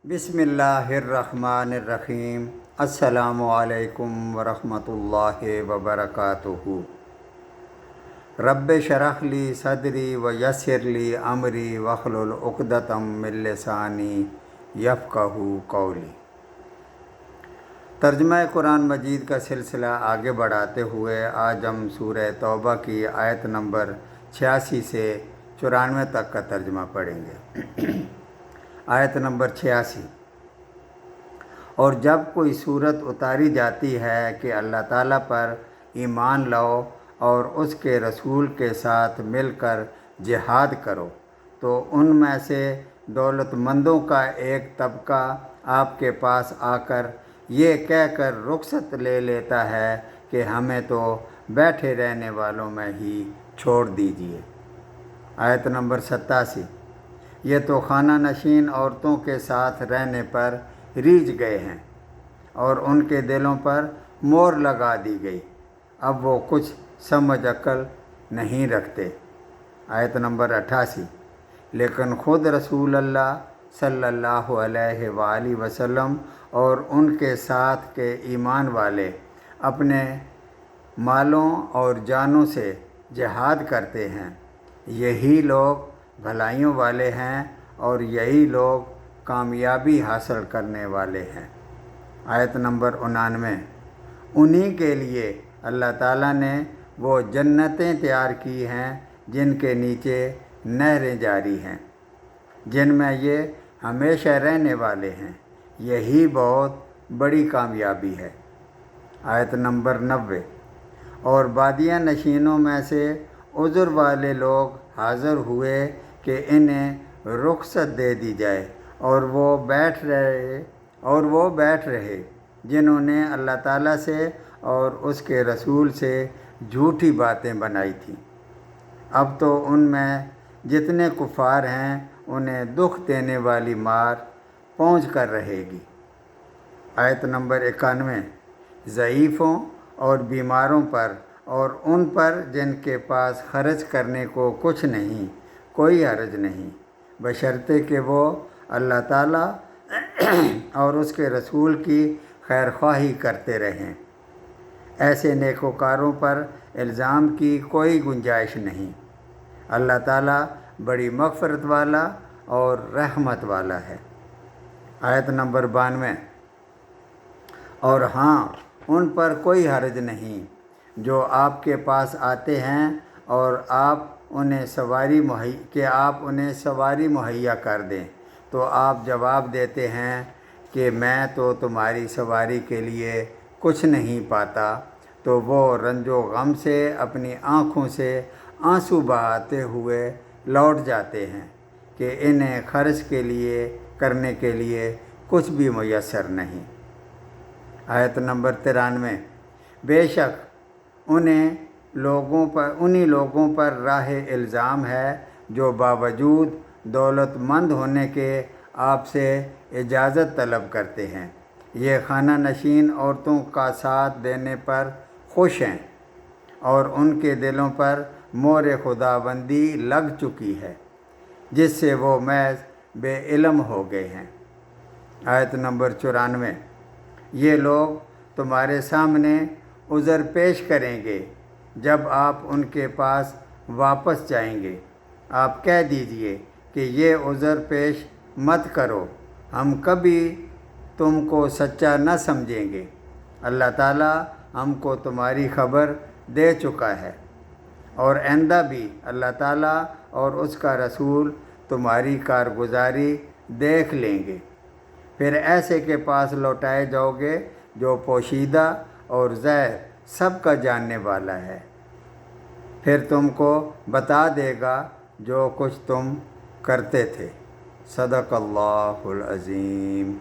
بسم اللہ الرحمن الرحیم۔ السلام علیکم ورحمۃ اللہ وبرکاتہ۔ رب شرح لی صدری ویسر لی امری واحلل عقدۃ من لسانی یفقہوا قولی۔ ترجمہ قرآن مجید کا سلسلہ آگے بڑھاتے ہوئے آج ہم سورہ توبہ کی آیت نمبر 86 سے 94 تک کا ترجمہ پڑھیں گے۔ آیت نمبر 86۔ اور جب کوئی صورت اتاری جاتی ہے کہ اللہ تعالیٰ پر ایمان لاؤ اور اس کے رسول کے ساتھ مل کر جہاد کرو، تو ان میں سے دولت مندوں کا ایک طبقہ آپ کے پاس آ کر یہ کہہ کر رخصت لے لیتا ہے کہ ہمیں تو بیٹھے رہنے والوں میں ہی چھوڑ دیجیے۔ آیت نمبر 87۔ یہ تو خانہ نشین عورتوں کے ساتھ رہنے پر ریجھ گئے ہیں اور ان کے دلوں پر مہر لگا دی گئی، اب وہ کچھ سمجھ عقل نہیں رکھتے۔ آیت نمبر 88۔ لیکن خود رسول اللہ صلی اللہ علیہ وآلہ وسلم اور ان کے ساتھ کے ایمان والے اپنے مالوں اور جانوں سے جہاد کرتے ہیں، یہی لوگ بھلائیوں والے ہیں اور یہی لوگ کامیابی حاصل کرنے والے ہیں۔ آیت نمبر 99۔ انہی کے لیے اللہ تعالیٰ نے وہ جنتیں تیار کی ہیں جن کے نیچے نہریں جاری ہیں، جن میں یہ ہمیشہ رہنے والے ہیں، یہی بہت بڑی کامیابی ہے۔ آیت نمبر 90۔ اور بادیہ نشینوں میں سے عذر والے لوگ حاضر ہوئے کہ انہیں رخصت دے دی جائے، اور وہ بیٹھ رہے جنہوں نے اللہ تعالیٰ سے اور اس کے رسول سے جھوٹی باتیں بنائی تھیں۔ اب تو ان میں جتنے کفار ہیں انہیں دکھ دینے والی مار پہنچ کر رہے گی۔ آیت نمبر 91۔ ضعیفوں اور بیماروں پر اور ان پر جن کے پاس خرچ کرنے کو کچھ نہیں کوئی حرج نہیں، بشرطے کہ وہ اللہ تعالیٰ اور اس کے رسول کی خیر خواہی کرتے رہیں۔ ایسے نیکوکاروں پر الزام کی کوئی گنجائش نہیں۔ اللہ تعالیٰ بڑی مغفرت والا اور رحمت والا ہے۔ آیت نمبر 92۔ اور ہاں، ان پر کوئی حرج نہیں جو آپ کے پاس آتے ہیں اور آپ انہیں سواری مہیا کر دیں، تو آپ جواب دیتے ہیں کہ میں تو تمہاری سواری کے لیے کچھ نہیں پاتا، تو وہ رنج و غم سے اپنی آنکھوں سے آنسو بہاتے ہوئے لوٹ جاتے ہیں کہ انہیں خرچ کرنے کے لیے کچھ بھی میسر نہیں۔ آیت نمبر 93۔ بے شک انہی لوگوں پر راہ الزام ہے جو باوجود دولت مند ہونے کے آپ سے اجازت طلب کرتے ہیں، یہ خانہ نشین عورتوں کا ساتھ دینے پر خوش ہیں اور ان کے دلوں پر مہر خداوندی لگ چکی ہے، جس سے وہ محض بے علم ہو گئے ہیں۔ آیت نمبر 94۔ یہ لوگ تمہارے سامنے عذر پیش کریں گے جب آپ ان کے پاس واپس جائیں گے، آپ کہہ دیجئے کہ یہ عذر پیش مت کرو، ہم کبھی تم کو سچا نہ سمجھیں گے، اللہ تعالیٰ ہم کو تمہاری خبر دے چکا ہے، اور آئندہ بھی اللہ تعالیٰ اور اس کا رسول تمہاری کارگزاری دیکھ لیں گے۔ پھر ایسے کے پاس لوٹائے جاؤ گے جو پوشیدہ اور ظاہر سب کا جاننے والا ہے، پھر تم کو بتا دے گا جو کچھ تم کرتے تھے۔ صدق اللہ العظیم۔